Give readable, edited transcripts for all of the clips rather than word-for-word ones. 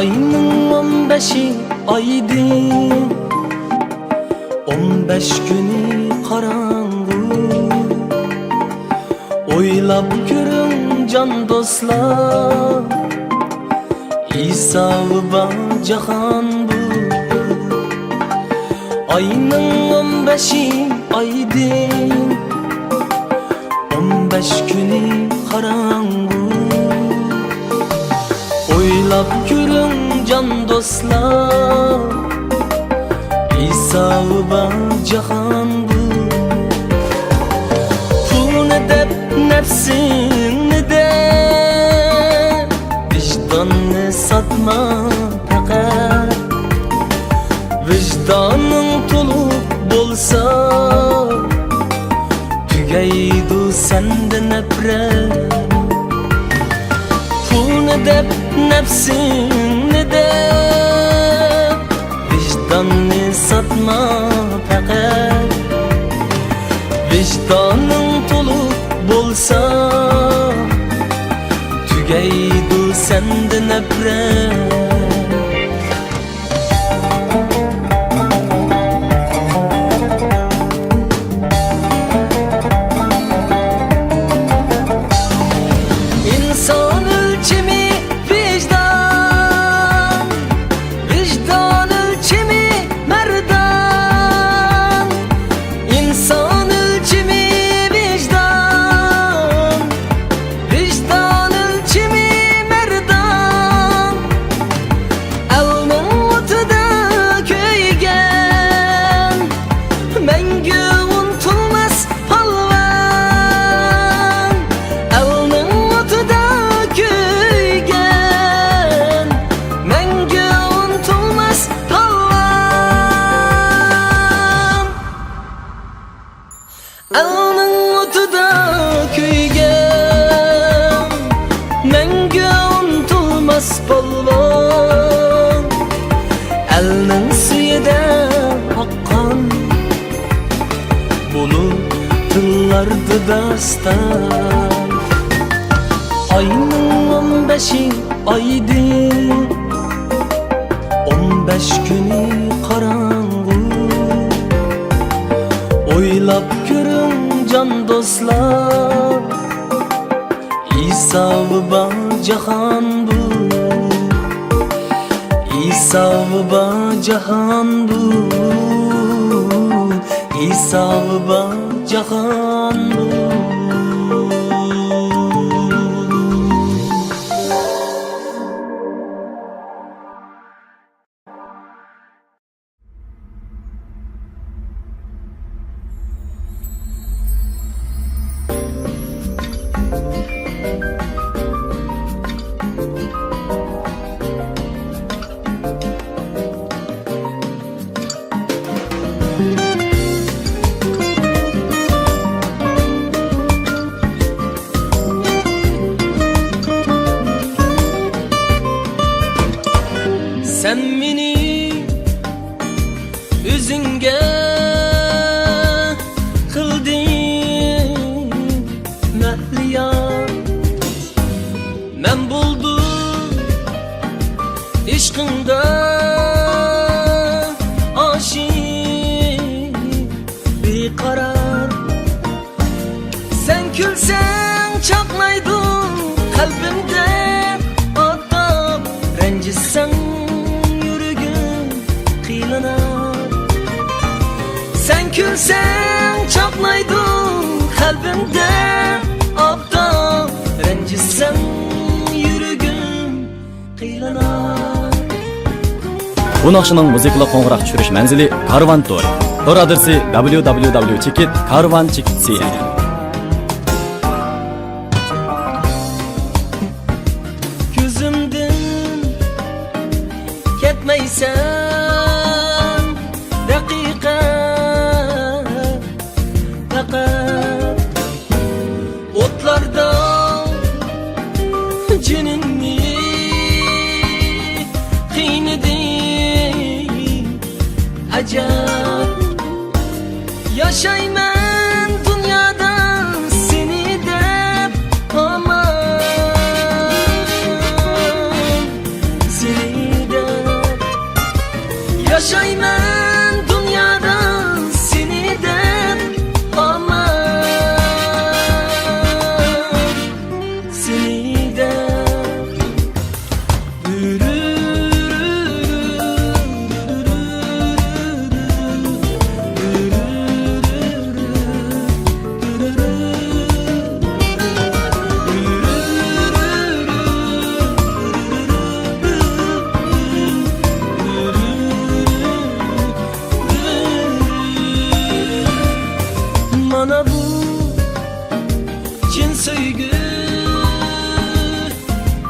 Ayının 15'i aydın, 15 günü karanlık. Oylap görün can dostlar, İsa'lı bacahan bu. Ayının 15'i aydın, 15 günü karanlık. Oylap görün can dostlar, İsa'lı bacahan bu. Pul ne de nefsin ne de vicdanını satma fakat. Vicdanın tolup bolsa tügeydu sende nefret. Pul ne de nefsin ne de vicdanını satma fakat. Vicdanın tolup bolsa tügeydu sende nefret. İnsan ölçemi vicdan, vicdan ölçemi merdan. İnsan ölçemi vicdan, vicdan ölçemi merdan. Elinin otuda köygen, mengü unutulmaz palvan. Elinin otuda köygen, mengü unutulmaz palvan. Elinin otuda köygen, mengü unutulmaz palvan. Elinin suyida akkan bulut tıllardı dastan. Ayının 15'i aydın, 15 günü karanlık. Oylap görün can dostlar, İsa'lı bacahan bu. İsa'lı bacahan bu, İsa'lı bacahan bu. Sen meni üzünge kıldın mehliya. Men buldum işkında aşık bir karar. Sen külsen çatlaydın kalbimde adam. Rencisen sen külsen çatlaydın kalbimde abdan. Rencisen yüreğim kıyılanar. Bu naqshining muzikali qo'ng'iroq tushirish manzili Karvan Tour. Tour adresi www.karvan.cn. Gözümden ketmeysen dakika fakat otlarda cinini kıynedi acab yaşayman dünyada seni dep aman seni dep yaşayman dünyada seni dep aman seni dep Mana bu cin sevgi,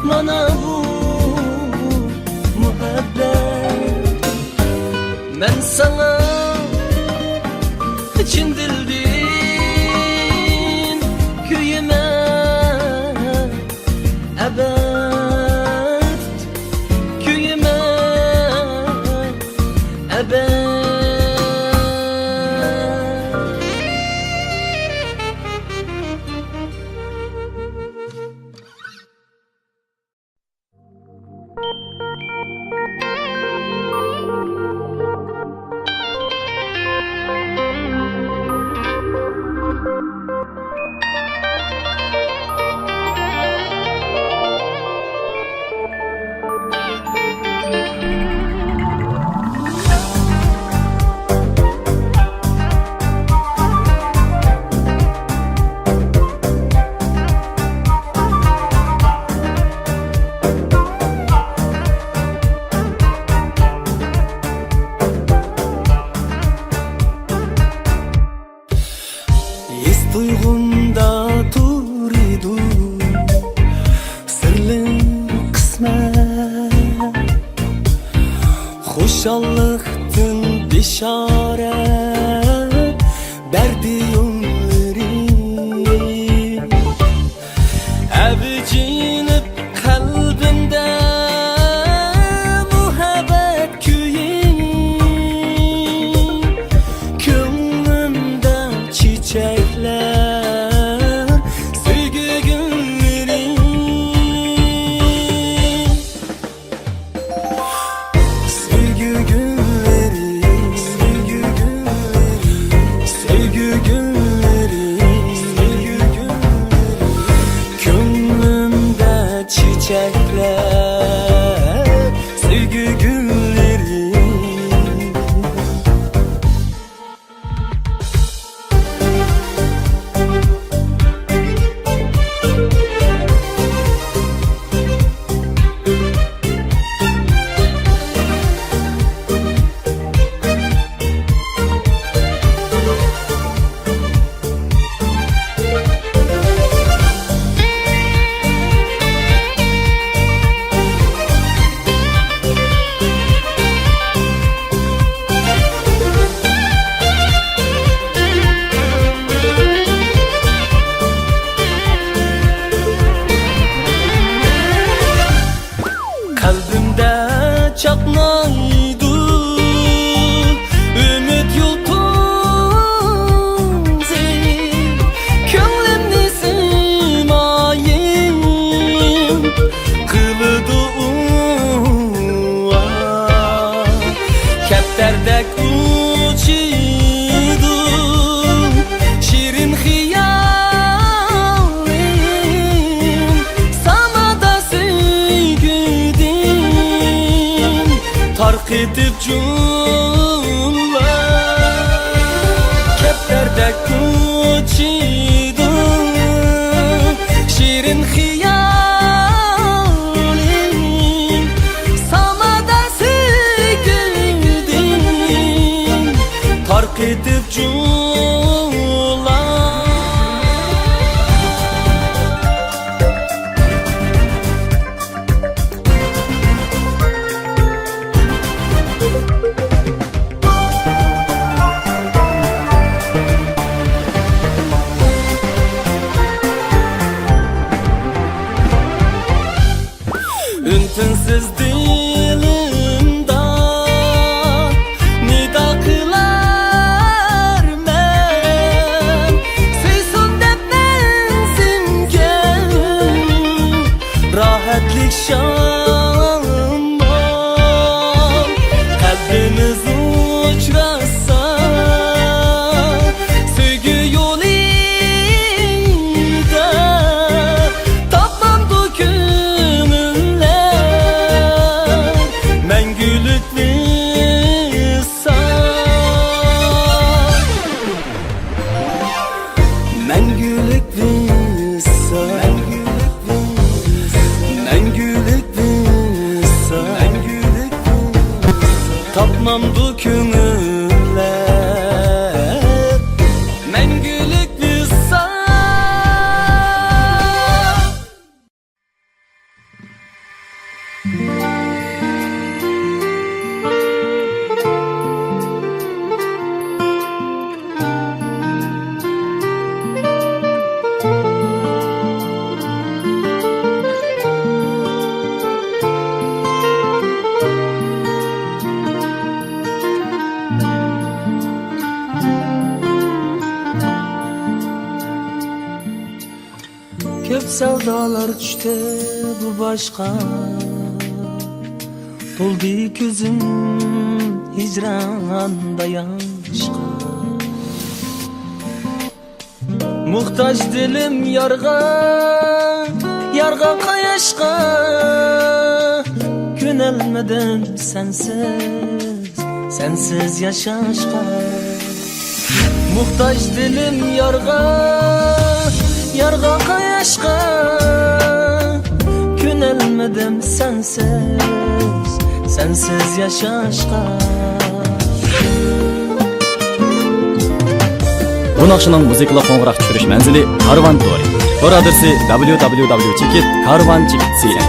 mana bu muhabbet. Ben sana cin dildin köyüme ebed, köyüme ebed. Duygumda turidu sirli kısmet Hoşallıktın bişaret berdi yolları Evcinip kalbimde muhabbet köyü Gönlümde çiçekler sevgi gülleri Sevgi gülleri Sevgi gülleri Sevgi gülleri Sevgi gülleri Gönlümde çiçekler sevgi gülleri Kalbimde çatlaydı ümit yıldızı Gönlümde simayim kılıdı Kefterdek uçuydu şirin hiyalim Samada sevgidim tark edip cümler Kefterdek uçuydu şirin hiyalim Samada sevgidim Ün-tünsiz dilimda nida kılar men Suysun dep mensimken rahatlik şanman Kalbimiz uçrasa Süygü yolida Tapmam dökümünler Mengülük visal Mengülük visal Mengülük visal Tapmam dökümünler Mengülük visal Köp sevdalar düştü bu başka Doldu gözüm hicranda yaşka Muhtaç dilim yarga kayaşka Günelmedim sensiz yaşaşka Muhtaç dilim yarga kayaşka Günelmedim sensiz yaşaşka Bu naqshining muzikali qo'ng'iroq tushirish manzili Karvan Tour. Tour adresi www.karvan.cn.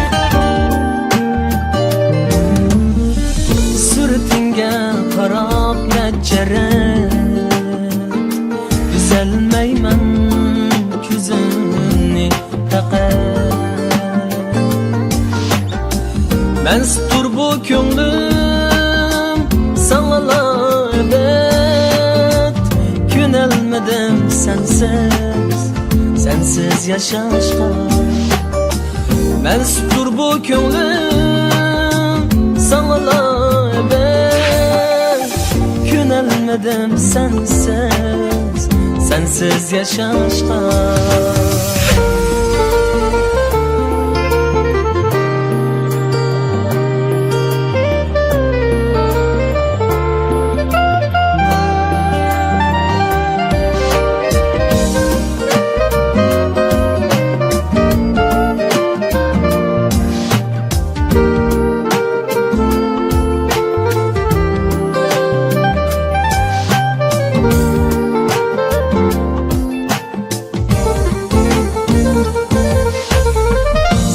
Suratınga qarab neceret Düzelmeymen küzünü taqat Menstur bu könglim Sana ebed Günelmedim sensiz yaşaşka Menstur bu könglim Sana ebed Günelmedim sensiz yaşaşka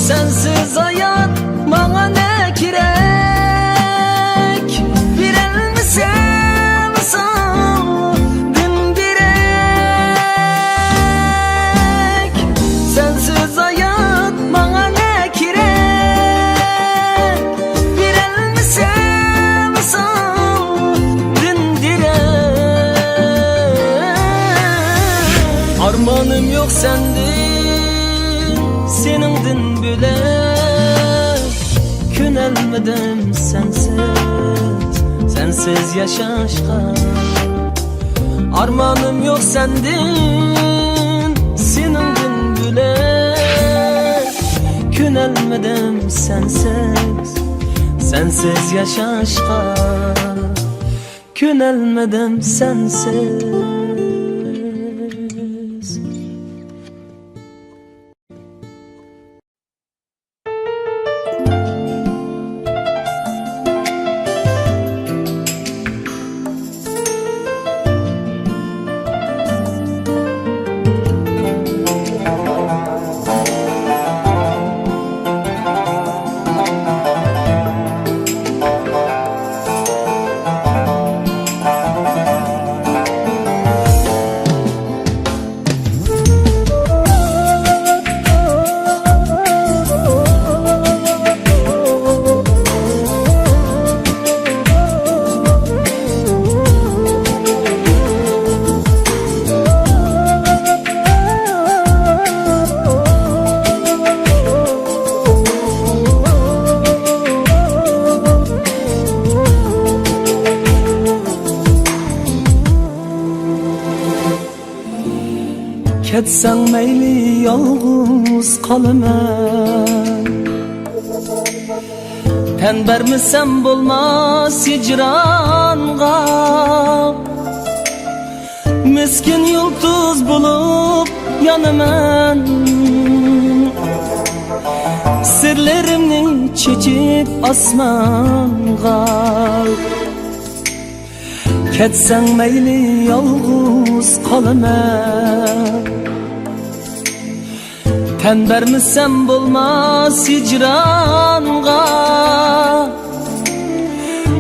Sensiz hayat bana ne gerek Bir elmi sevsam dindirek Sensiz hayat bana ne gerek Bir elmi sevsam dindirek Armanım yok senindin bile Günelmedim sensiz yaşaşka Armanım yok senindin bile Günelmedim sensiz yaşaşka Günelmedim sensiz Ketsang meyli yalğız qalaman. Ten bermisem bolmaz hicranğa. Miskin yıldız bulup yanıman. Sirlerimni çekip asmanğa. Ketsang meyli yalğız qalaman. Ten bermisem bolmaz hicranğa.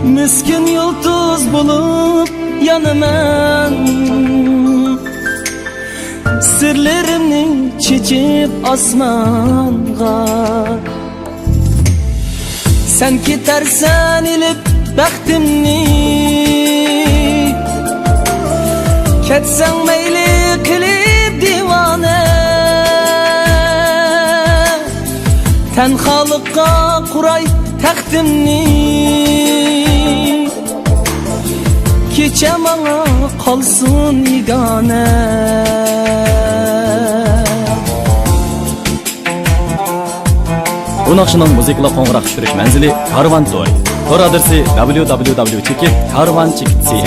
Miskin yıldız bulup yanıman. Sirlerimni çekip asmanğa. Sen ketersen ilip baxtimni. Ketsang meyli qilib divane. Tenhalıkka kuray taxtimni. Kecha manga qolsin yigane. Bu naqshining muzikali qo'ng'iroq tushirish manzili Karvan Toy. Tor adresi www.karvan.ch.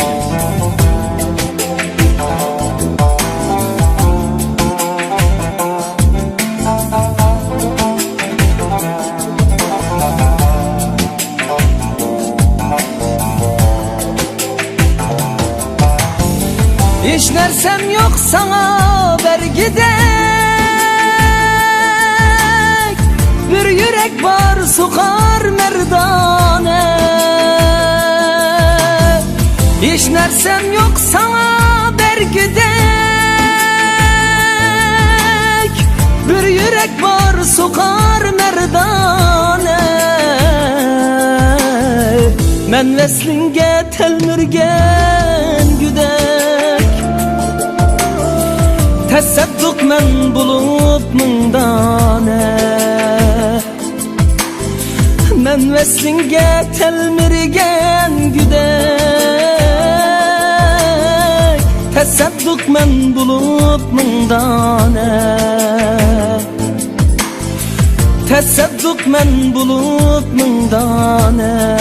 Hiç nersem yok sana bergidek. Bir yürek var sokar merdane. Hiç nersem yok sana bergidek. Bir yürek var sokar merdane. Men veslinge telmirgen güdek. Tesadduq men bulup mındane. Men veslinge telmirgen güdek. Tesadduq men bulup mındane. Tesadduq men bulup mındane.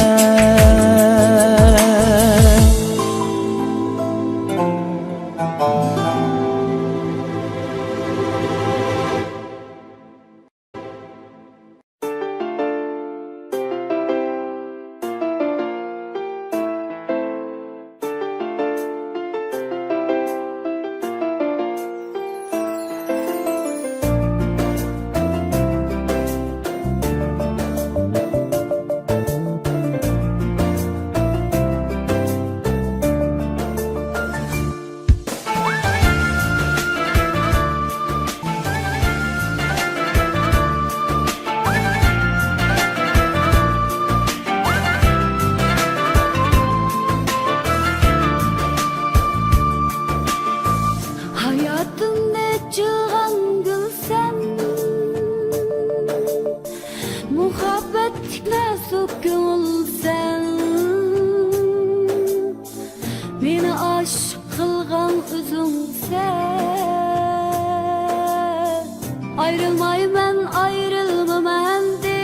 Ayrılmayman, ayrılmaman de.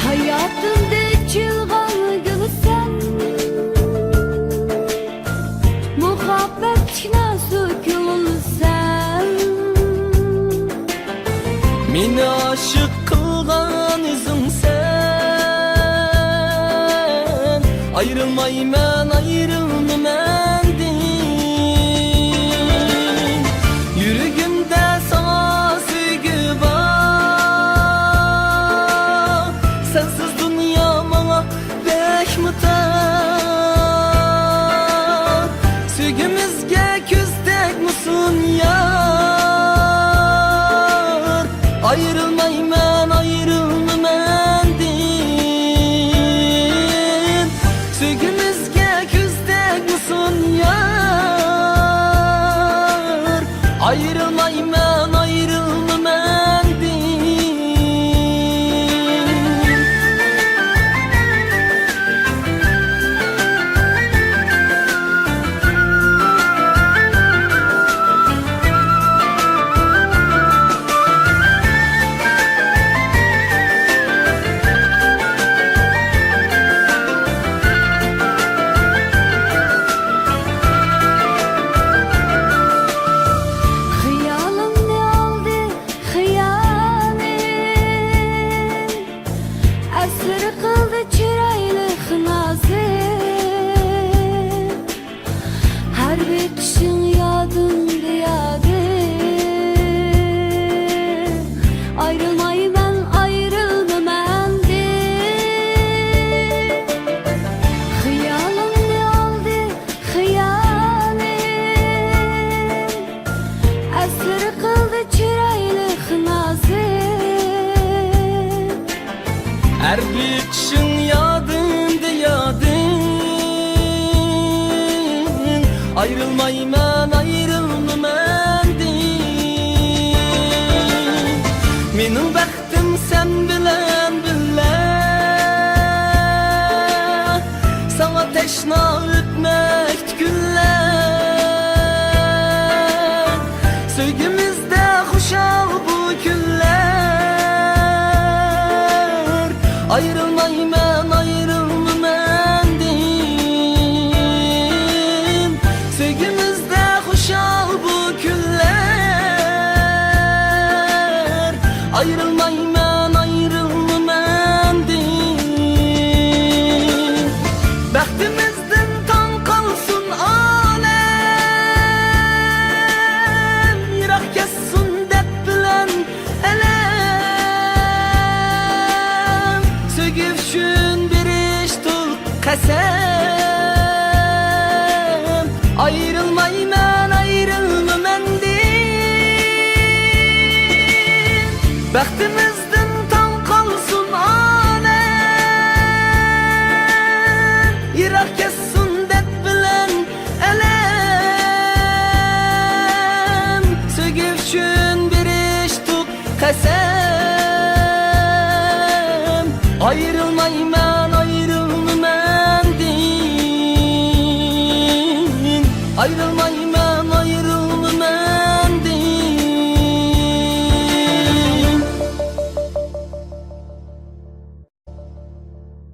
Hayatımda çılgın gülsen. Muhabbetine sökülsen. Meni aşık kılgan üzüm sen. Ayrılmayman, ayrılmaman de. Ayrılmayman, ayrılmaman din. Sögümüzge küzdek musun yar? Ayrılmayman, ayrılmaman din. Ayrılmayman, ayrılmaman deyim. Mening baxtim sen bilan birga. Sana teşna ötmekti günler. Sevgimizde kuşal bu günler. Ayrılmayman, ayrılmaman deyim. Sevgimizde kuşal bu günler. Ayrılmayman, ayrılmaman deyim. Baxtimizden tan qalsın alem. Yirak kessin dep bilen elem. Sögüp üçün bir iş tut qasam. Ayrılmayman, ayrılmaman deyim. Baxtimizden tan qalsın alem. Yirak kessin dep bilen elem. Sögüp üçün bir iş tut qasam. Ayrılmayman.